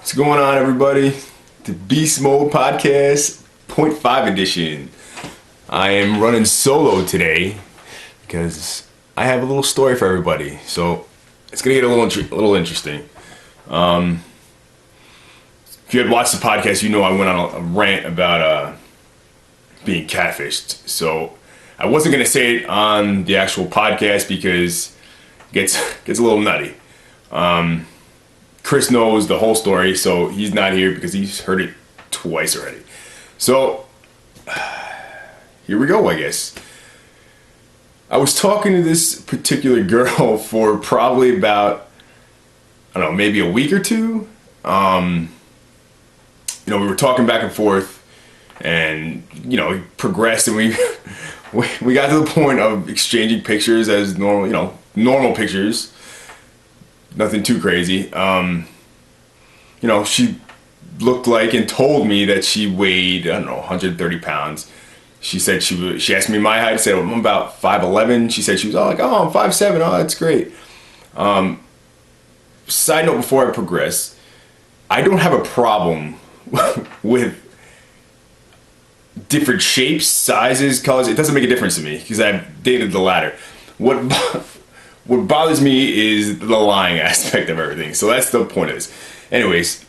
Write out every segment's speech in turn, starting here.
What's going on, everybody? The BEAZT MODE PODCAST, 0.5 edition. I am running solo today because I have a little story for everybody. So it's gonna get a little interesting. If you had watched the podcast, you know I went on a rant about being catfished. So I wasn't gonna say it on the actual podcast because it gets a little nutty. Chris knows the whole story, so he's not here because he's heard it twice already. So, here we go, I guess. I was talking to this particular girl for probably about, I don't know, maybe a week or two. We were talking back and forth, and, we progressed, and we got to the point of exchanging pictures as normal, normal pictures. Nothing too crazy. She looked like and told me that she weighed, 130 pounds. She said she asked me my height. I said, I'm about 5'11". She said she was all like, I'm 5'7". Oh, that's great. Side note before I progress, I don't have a problem with different shapes, sizes, colors. It doesn't make a difference to me because I've dated the latter. What bothers me is the lying aspect of everything. So that's the point of this. Anyways,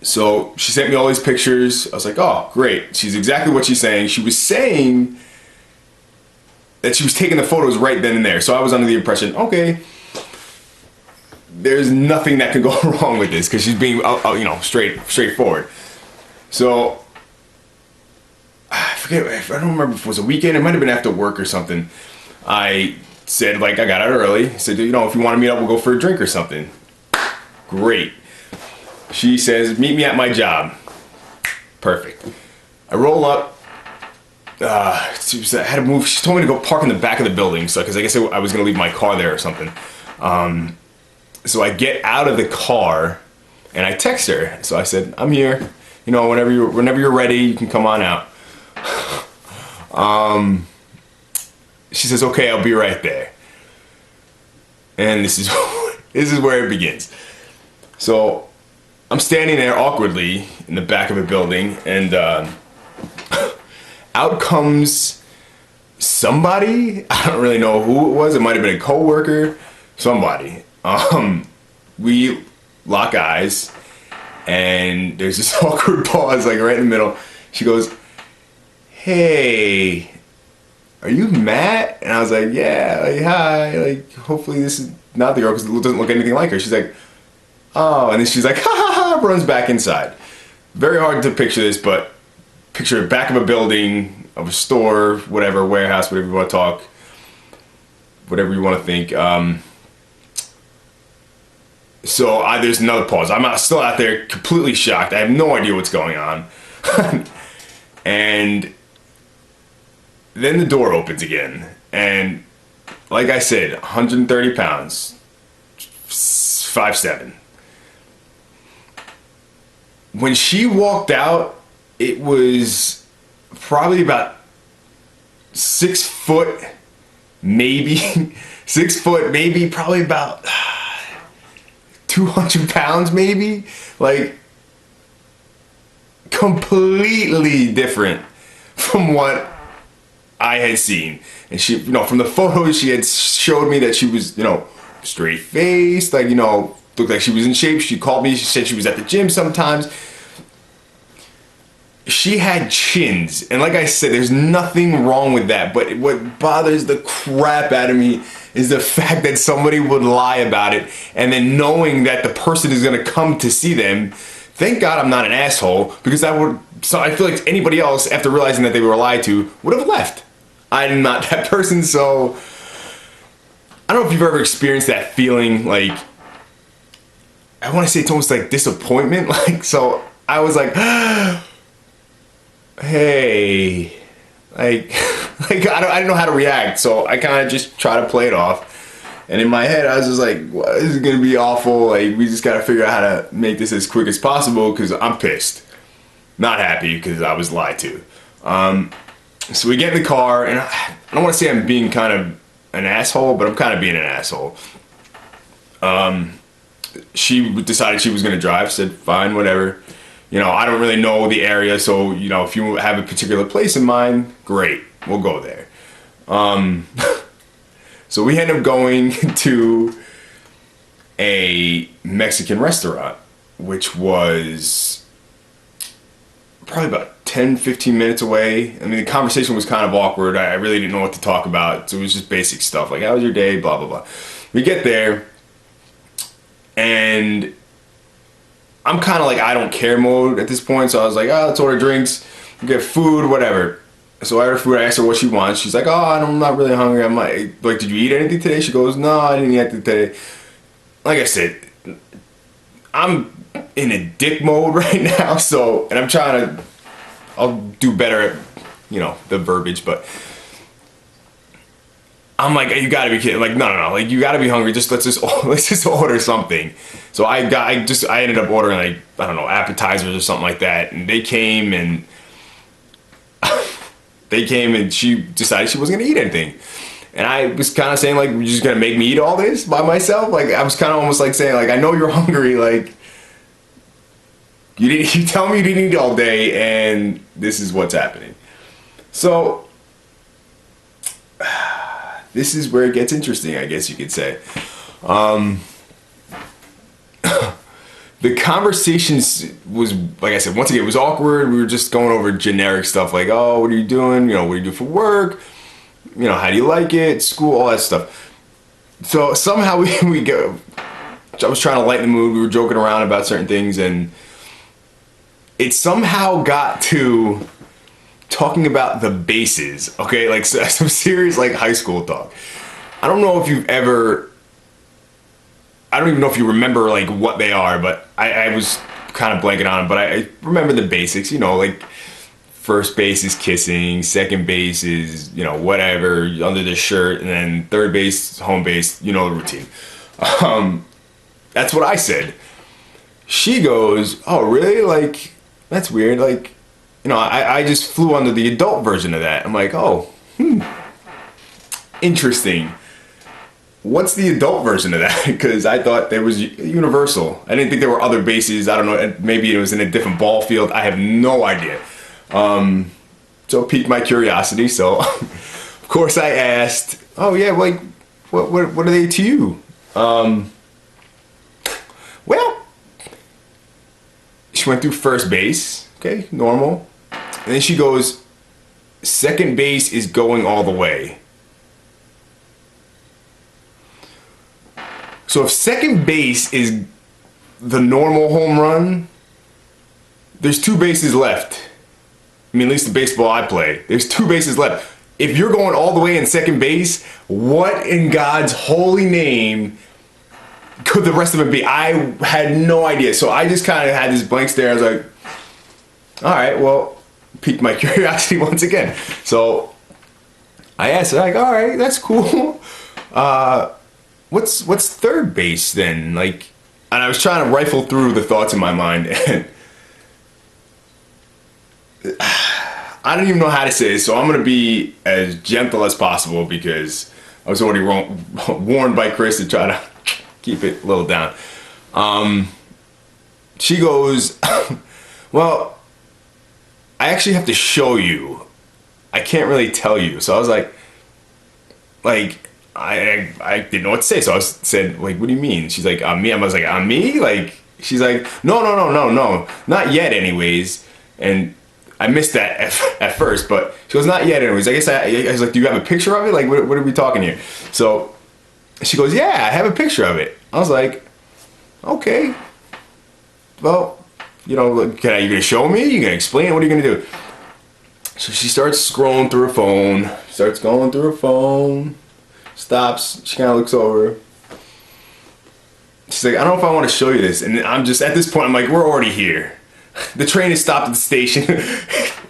so she sent me all these pictures. I was like, oh, great. She's exactly what she's saying. She was saying that she was taking the photos right then and there. So I was under the impression, okay, there's nothing that could go wrong with this because she's being, straightforward. So I forget, I don't remember if it was a weekend. It might have been after work or something. I said, I got out early. I said, if you want to meet up, we'll go for a drink or something. Great. She says, meet me at my job. Perfect. I roll up. I had to move. She told me to go park in the back of the building, because I guess I was going to leave my car there or something. So I get out of the car, and I text her. So I said, I'm here. Whenever you're ready, you can come on out. She says, okay, I'll be right there. And this is where it begins. So I'm standing there awkwardly in the back of a building, and out comes somebody. I don't really know who it was. It might have been a coworker, somebody. We lock eyes, and there's this awkward pause, right in the middle. She goes, hey, are you Matt? And I was like, yeah, hi, hopefully this is not the girl because it doesn't look anything like her. She's like, oh, and then she's like, ha ha ha, runs back inside. Very hard to picture this, but picture the back of a building, of a store, whatever, warehouse, whatever you want to talk, whatever you want to think. So there's another pause. I'm still out there completely shocked. I have no idea what's going on. And then the door opens again, and like I said, 130 pounds, 5'7". When she walked out, it was probably about 6 foot, maybe 6 foot, maybe probably about 200 pounds, maybe, completely different from what I had seen. And she, from the photos, she had showed me that she was, straight faced, looked like she was in shape. She called me, she said she was at the gym sometimes. She had chins, and like I said, there's nothing wrong with that, but what bothers the crap out of me is the fact that somebody would lie about it, and then knowing that the person is going to come to see them. Thank God I'm not an asshole, because I feel like anybody else, after realizing that they were lied to, would have left. I'm not that person, so I don't know if you've ever experienced that feeling, I want to say it's almost like disappointment, so I was like, hey, like, I didn't know how to react, so I kind of just try to play it off. And in my head, I was just like, well, this is gonna be awful. Like, we just gotta figure out how to make this as quick as possible because I'm pissed, not happy because I was lied to. So we get in the car, and I don't want to say I'm being kind of an asshole, but I'm kind of being an asshole. She decided she was gonna drive. Said, fine, whatever. You know, I don't really know the area, so, you know, if you have a particular place in mind, great, we'll go there. So we end up going to a Mexican restaurant, which was probably about 10, 15 minutes away. I mean, the conversation was kind of awkward. I really didn't know what to talk about, so it was just basic stuff, like, how was your day, blah, blah, blah. We get there, and I'm kind of like I don't care mode at this point, so I was like, oh, let's order drinks, get food, whatever. So I ordered food, I asked her what she wants. She's like, oh, I'm not really hungry. I'm like, did you eat anything today? She goes, no, I didn't eat anything today. Like I said, I'm in a dick mode right now, so, and I'm trying to, I'll do better at, you know, the verbiage, but I'm like, you gotta be kidding. Like, no, like, you gotta be hungry. Let's just order something. So I ended up ordering, like, I don't know, appetizers or something like that. And they came and she decided she wasn't gonna eat anything. And I was kind of saying, like, you're just gonna make me eat all this by myself? Like, I was kind of almost like saying, like, I know you're hungry. Like, you tell me you didn't eat all day, and this is what's happening. So this is where it gets interesting, I guess you could say. The conversations was, like I said, once again, it was awkward. We were just going over generic stuff like, oh, what are you doing? You know, what do you do for work? You know, how do you like it? School, all that stuff. So somehow we go. I was trying to lighten the mood. We were joking around about certain things, and it somehow got to talking about the bases. Okay, like some serious like high school talk. I don't know if you've ever. I don't even know if you remember like what they are, but I was kind of blanking on them. But I remember the basics. You know, like first base is kissing, second base is, you know, whatever under the shirt, and then third base, home base. You know the routine. That's what I said. She goes, "Oh, really? Like, that's weird. Like, you know, I just flew under the adult version of that." I'm like, "Oh, interesting. What's the adult version of that?" Because I thought there was universal. I didn't think there were other bases. I don't know. Maybe it was in a different ball field. I have no idea. So it piqued my curiosity. So, of course, I asked, "Oh yeah, like, what are they to you?" Well, she went through first base. Okay, normal. And then she goes, second base is going all the way. So if second base is the normal home run, there's two bases left. I mean, at least the baseball I play, there's two bases left. If you're going all the way in second base, what in God's holy name could the rest of it be? I had no idea. So I just kind of had this blank stare. I was like, all right, well, piqued my curiosity once again. So I asked her, like, all right, that's cool. What's third base then? Like, and I was trying to rifle through the thoughts in my mind, and I don't even know how to say this, so I'm gonna be as gentle as possible because I was already warned by Chris to try to keep it a little down. She goes, well, I actually have to show you. I can't really tell you. So I was like, I didn't know what to say. So I said, like, what do you mean? She's like, on me? I was like, on me? Like, she's like, no, not yet anyways. And I missed that at first, but she goes, not yet anyways. I guess I was like, do you have a picture of it? Like, what are we talking here? So she goes, yeah, I have a picture of it. I was like, okay. Well, you know, you gonna show me? You gonna explain? What are you gonna do? So she starts scrolling through her phone, starts going through her phone, stops, she kind of looks over. She's like, I don't know if I want to show you this. And I'm just, at this point, I'm like, we're already here. the train is stopped at the station.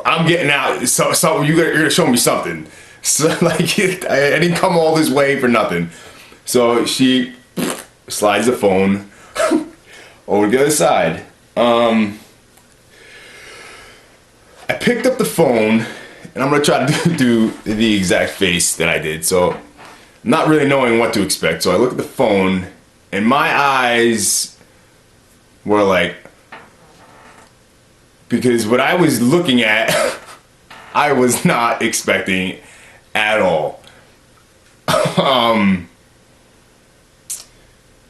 I'm getting out. So you're gonna show me something. So like, I didn't come all this way for nothing. So she slides the phone over to the other side. I picked up the phone, and I'm gonna try to do the exact face that I did. So, not really knowing what to expect. So I look at the phone, and my eyes were like, because what I was looking at, I was not expecting at all.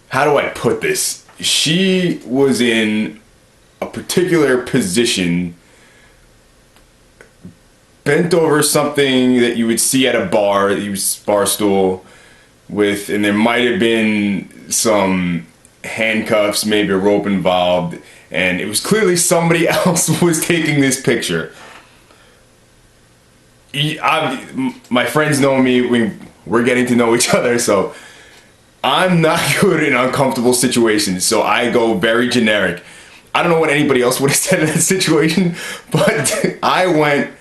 How do I put this? She was in a particular position, bent over something that you would see at a bar, bar stool with, and there might have been some handcuffs, maybe a rope involved, and it was clearly somebody else was taking this picture. My friends know me, we're getting to know each other, so I'm not good in uncomfortable situations, so I go very generic. I don't know what anybody else would have said in that situation, but I went,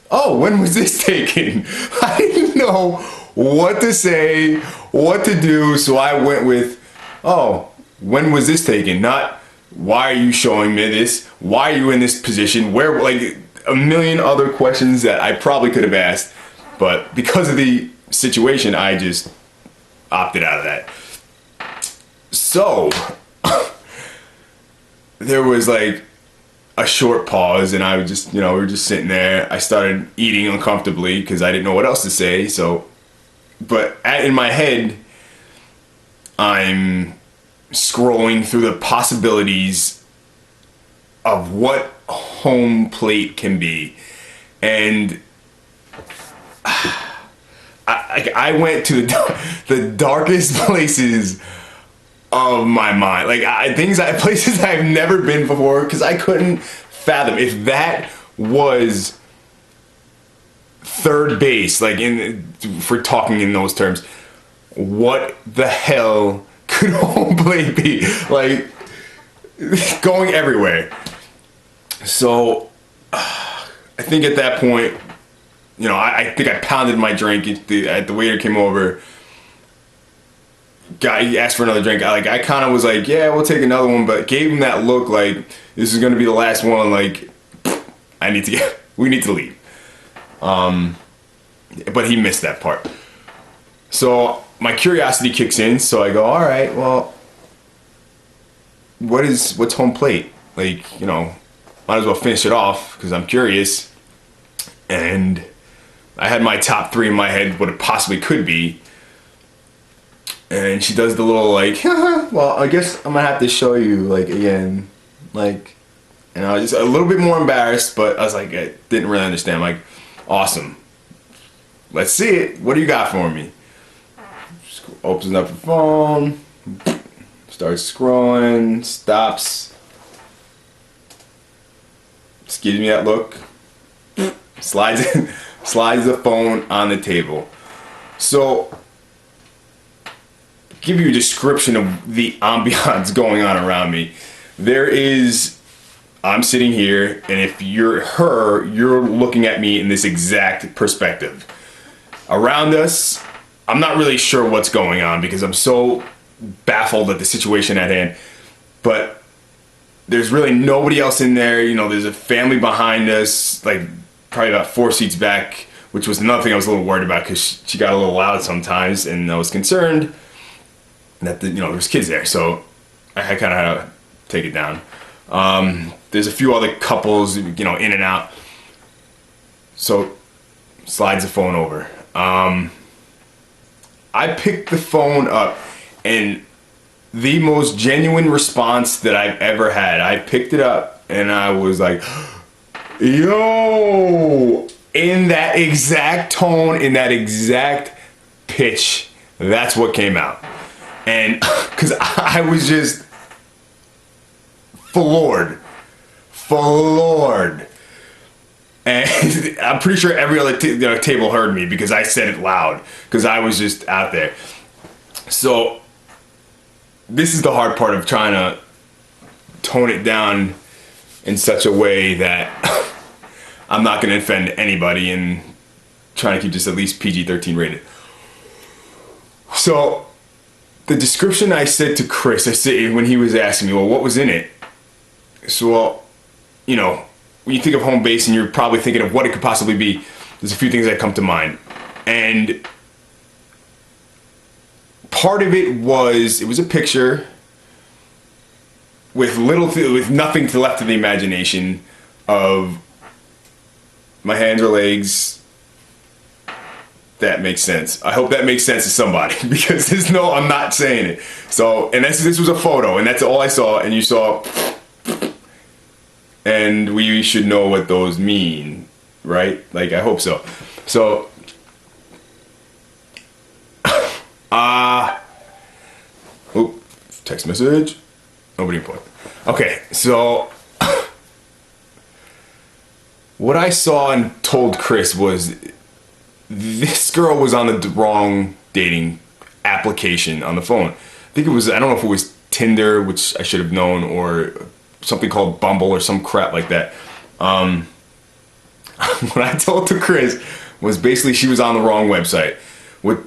oh, when was this taken? I didn't know what to say, what to do, so I went with, oh, when was this taken? Not, why are you showing me this? Why are you in this position? Where, like, a million other questions that I probably could have asked, but because of the situation, I just opted out of that. So, there was like a short pause, and I was just, we were just sitting there. I started eating uncomfortably because I didn't know what else to say. So, but in my head, I'm scrolling through the possibilities of what home plate can be, and I went to the darkest places of my mind, like places I've never been before, because I couldn't fathom if that was third base, like for talking in those terms, what the hell could home plate be? Like, going everywhere. So I think at that point, I think I pounded my drink. The waiter came over, he asked for another drink. I kind of was like, yeah, we'll take another one, but gave him that look like this is gonna be the last one. Like, we need to leave. But he missed that part. So my curiosity kicks in. So I go, all right, well, what's home plate? Like, might as well finish it off because I'm curious. And I had my top three in my head, what it possibly could be. And she does the little like, well, I guess I'm gonna have to show you like again, like, and I was just a little bit more embarrassed, but I was like, I didn't really understand. I'm like, awesome, let's see it. What do you got for me? Just opens up her phone, starts scrolling, stops, just gives me that look, slides the phone on the table. So, give you a description of the ambiance going on around me. I'm sitting here, and if you're her, you're looking at me in this exact perspective. Around us, I'm not really sure what's going on because I'm so baffled at the situation at hand, but there's really nobody else in there. There's a family behind us, like probably about 4 seats back, which was another thing I was a little worried about because she got a little loud sometimes, and I was concerned that there's kids there, so I kind of had to take it down. There's a few other couples, in and out. So slides the phone over. I picked the phone up, and the most genuine response that I've ever had. I picked it up, and I was like, "Yo!" In that exact tone, in that exact pitch. That's what came out. And because I was just floored. And I'm pretty sure every other table heard me because I said it loud because I was just out there. So this is the hard part of trying to tone it down in such a way that I'm not going to offend anybody and trying to keep this at least PG-13 rated. So the description I said to Chris, I said when he was asking me, well, what was in it? So, well, you know, when you think of home base and you're probably thinking of what it could possibly be, there's a few things that come to mind. And part of it was a picture with with nothing left to the imagination of my hands or legs. That makes sense. I hope that makes sense to somebody, because I'm not saying it. So, and this was a photo, and that's all I saw, and you saw, and we should know what those mean, right? Like, I hope so. So, text message. Nobody important. Okay, so what I saw and told Chris was this girl was on the wrong dating application on the phone. I think it was, I don't know if it was Tinder, which I should have known, or something called Bumble or some crap like that. What I told to Chris was basically she was on the wrong website. What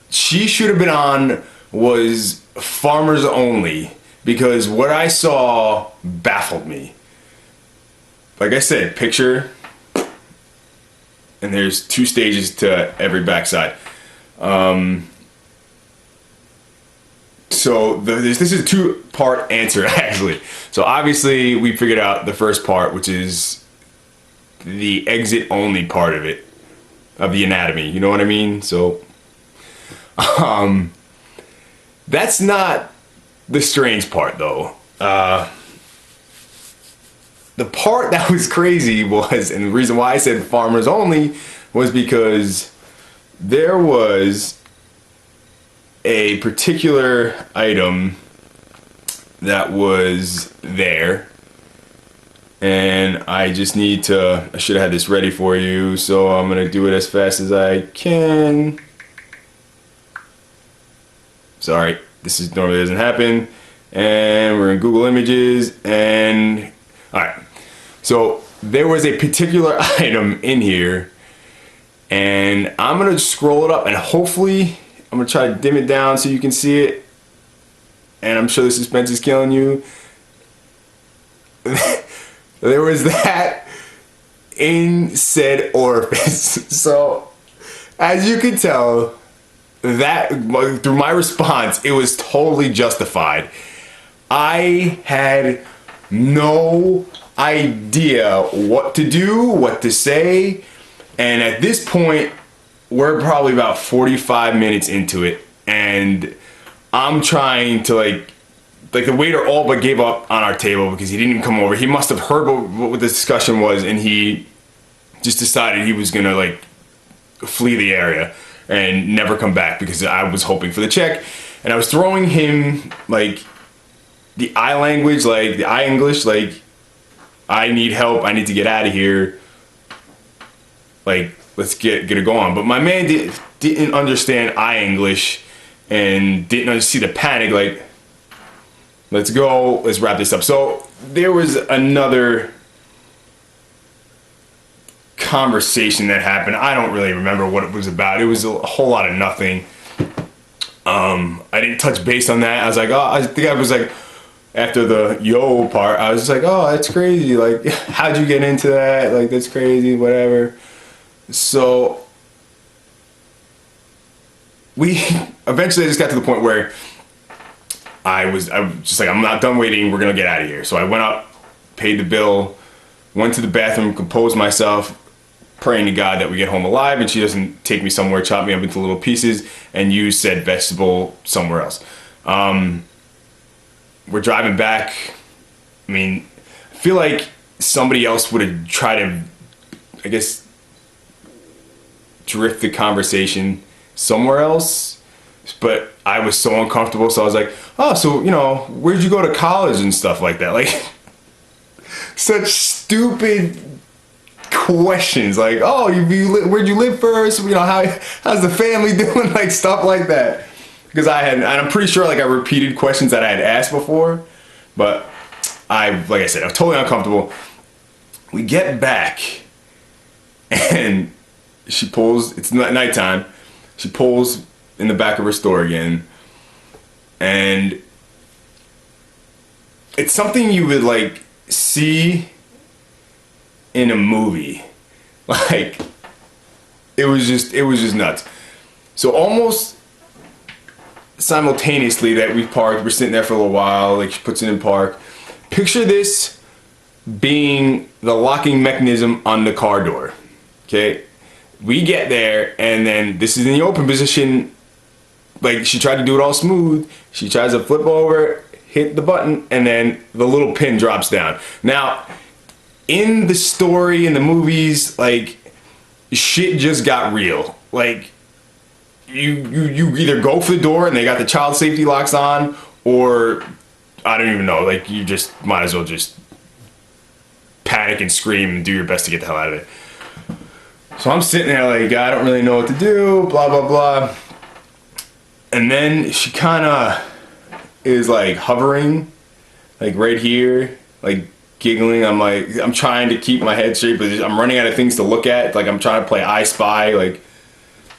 she should have been on was Farmers Only, because what I saw baffled me. Like I said, picture, and there's 2 stages to every backside. So this is a 2-part answer, actually. So obviously we figured out the first part, which is the exit only part of it, of the anatomy. You know what I mean? So that's not the strange part, though. The part that was crazy was, and the reason why I said Farmers Only was because there was a particular item that was there, and I just need to, I should have had this ready for you, so I'm gonna do it as fast as I can. Sorry, this is normally doesn't happen. And we're in Google Images, and all right. So there was a particular item in here, and I'm gonna scroll it up, and hopefully I'm gonna try to dim it down so you can see it. And I'm sure the suspense is killing you. There was that in said orifice. So as you can tell, that through my response, it was totally justified. I had no idea what to do, what to say, and at this point we're probably about 45 minutes into it, and I'm trying to like the waiter all but gave up on our table because he didn't even come over. He must have heard what the discussion was, and he just decided he was gonna like flee the area and never come back, because I was hoping for the check, and I was throwing him like the eye language, like the eye English, like I need help, I need to get out of here, like let's get it going. But my man didn't understand eye English and didn't see the panic, like let's go, let's wrap this up. So there was another conversation that happened. I don't really remember what it was about. It was a whole lot of nothing. I didn't touch base on that. I was like, oh, I think I was like, after the yo part, I was just like, oh, that's crazy. Like, how'd you get into that? Like, that's crazy, whatever. So we eventually just got to the point where I was just like, I'm not done waiting. We're going to get out of here. So I went up, paid the bill, went to the bathroom, composed myself, praying to God that we get home alive and she doesn't take me somewhere, chop me up into little pieces, and use said vegetable somewhere else. We're driving back. I mean, I feel like somebody else would have tried to, I guess, drift the conversation somewhere else, but I was so uncomfortable, so I was like, oh, so, you know, where'd you go to college and stuff like that? Like, such stupid questions, like, oh, where'd you live first? You know, how's the family doing? Like, stuff like that. Because and I'm pretty sure like I repeated questions that I had asked before, but like I said, I was totally uncomfortable. We get back, and she pulls, it's nighttime, she pulls in the back of her store again, and it's something you would like see in a movie. Like, it was just nuts. So almost simultaneously that we parked, we're sitting there for a little while, like she puts it in park. Picture this being the locking mechanism on the car door. Okay, we get there, and then this is in the open position. Like, she tried to do it all smooth. She tries to flip over, hit the button, and then the little pin drops down. Now, in the story, in the movies, like, shit just got real. Like, you either go for the door and they got the child safety locks on, or I don't even know. Like, you just might as well just panic and scream and do your best to get the hell out of it. So I'm sitting there like, I don't really know what to do, blah, blah, blah. And then she kind of is like hovering, like right here, like giggling. I'm like, I'm trying to keep my head straight, but I'm running out of things to look at. Like, I'm trying to play I Spy, like,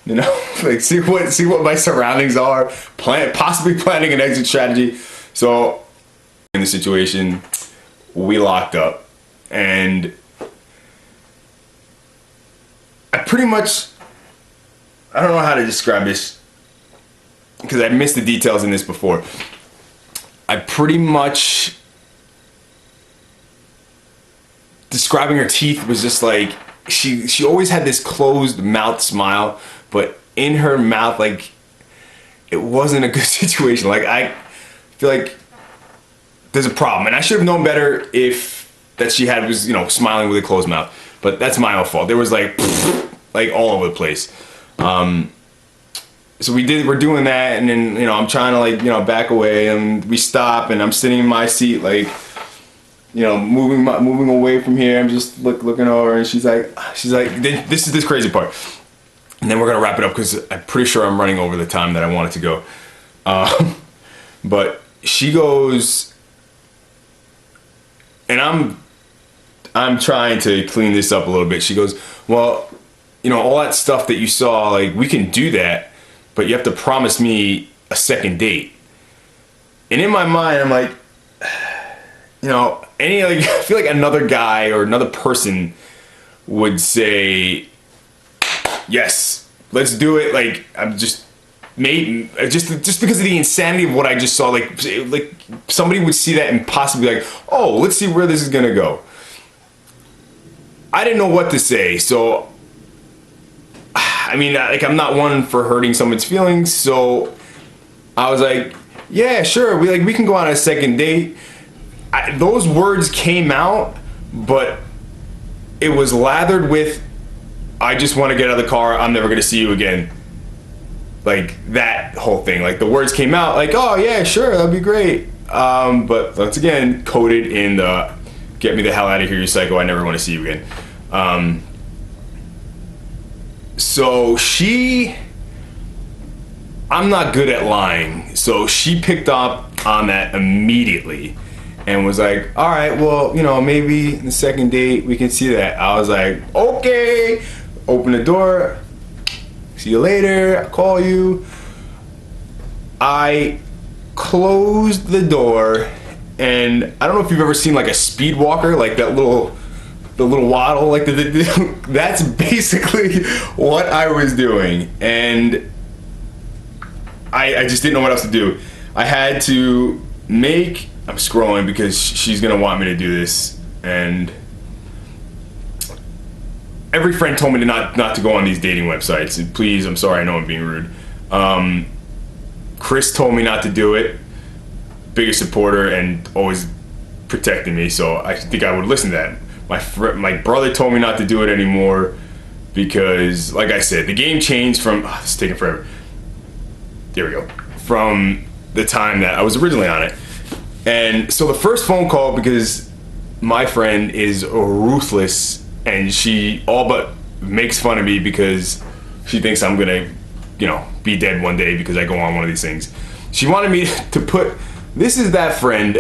you know, like see what my surroundings are, possibly planning an exit strategy. So in the situation, we locked up, and I pretty much, I don't know how to describe this because I missed the details in this before. I pretty much, describing her teeth was just like, she always had this closed mouth smile, but in her mouth, like, it wasn't a good situation. Like, I feel like there's a problem, and I should have known better if that she was, you know, smiling with a closed mouth. But that's my own fault. There was like all over the place. So we're doing that, and then, you know, I'm trying to, like, you know, back away, and we stop, and I'm sitting in my seat, like, you know, moving away from here. I'm just looking over, and she's like, this is this crazy part. And then we're gonna wrap it up because I'm pretty sure I'm running over the time that I wanted to go. But she goes, and I'm trying to clean this up a little bit. She goes, well, you know, all that stuff that you saw, like, we can do that, but you have to promise me a second date. And in my mind, I'm like, you know, I feel like another guy or another person would say, yes, let's do it. Like, I'm just because of the insanity of what I just saw. Like somebody would see that and possibly like, oh, let's see where this is gonna go. I didn't know what to say, so I mean, like, I'm not one for hurting someone's feelings, so I was like, yeah, sure, we can go on a second date. Those words came out, but it was lathered with, I just want to get out of the car, I'm never gonna see you again. Like, that whole thing. Like, the words came out like, oh yeah, sure, that'd be great. But once again, coded in the, get me the hell out of here, you psycho, I never want to see you again. So I'm not good at lying, so she picked up on that immediately and was like, all right, well, you know, maybe the second date we can see that. I was like, okay, open the door, see you later, I'll call you. I closed the door, and I don't know if you've ever seen like a speed walker, like the little waddle, like that's basically what I was doing, and I just didn't know what else to do. I had to I'm scrolling because she's gonna want me to do this, and every friend told me to not to go on these dating websites. And please, I'm sorry, I know I'm being rude. Chris told me not to do it. Biggest supporter and always protecting me, so I think I would listen to that. My brother told me not to do it anymore because, like I said, the game changed from, it's taking forever. There we go. From the time that I was originally on it. And so the first phone call, because my friend is ruthless and she all but makes fun of me because she thinks I'm gonna, you know, be dead one day because I go on one of these things. She wanted me to put, this is that friend.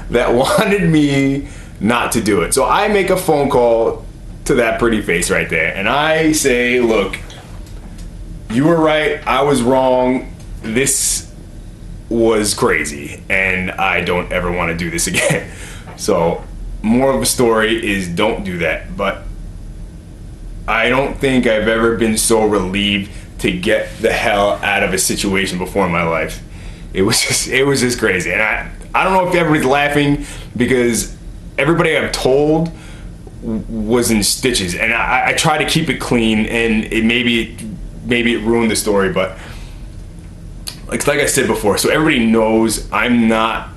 that wanted me not to do it. So I make a phone call to that pretty face right there, and I say, look, you were right, I was wrong, this was crazy, and I don't ever want to do this again. So more of a story is don't do that. But I don't think I've ever been so relieved to get the hell out of a situation before in my life. It was just crazy. And I don't know if everybody's laughing because everybody I've told was in stitches, and I try to keep it clean, and maybe it ruined the story, but like I said before, so everybody knows I'm not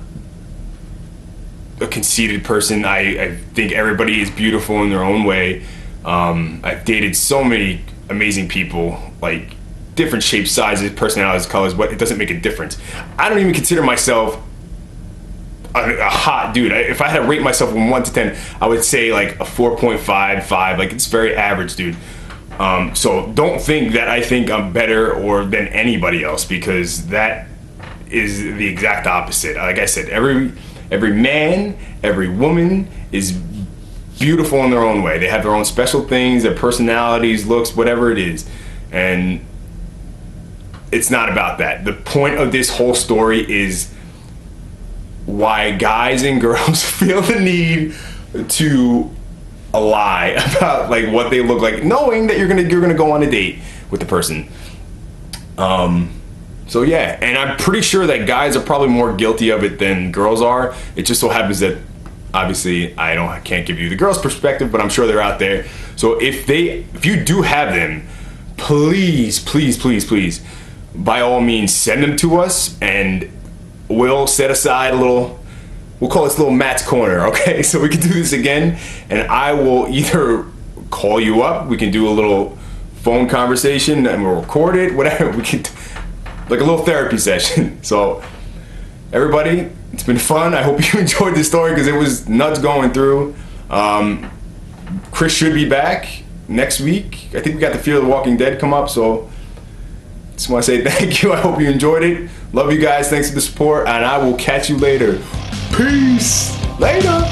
a conceited person. I think everybody is beautiful in their own way. I've dated so many amazing people, like different shapes, sizes, personalities, colors, but it doesn't make a difference. I don't even consider myself a hot dude. If I had to rate myself from 1 to 10, I would say like a 4.5, 5. Like, it's very average, dude. So don't think that I think I'm better or than anybody else, because that is the exact opposite. Like I said, every man, every woman is beautiful in their own way. They have their own special things, their personalities, looks, whatever it is. And it's not about that. The point of this whole story is why guys and girls feel the need to lie about like what they look like, knowing that you're gonna go on a date with the person. So yeah, and I'm pretty sure that guys are probably more guilty of it than girls are. It just so happens that obviously I can't give you the girls' perspective, but I'm sure they're out there. So if you do have them, please, by all means, send them to us, and we'll set aside we'll call this little Matt's Corner, okay? So we can do this again, and I will either call you up, we can do a little phone conversation, and we'll record it, whatever, we can, like a little therapy session. So everybody, it's been fun. I hope you enjoyed this story, because it was nuts going through. Chris should be back next week. I think we got the Fear of the Walking Dead come up, so just want to say thank you. I hope you enjoyed it. Love you guys. Thanks for the support, and I will catch you later. Peace. Later.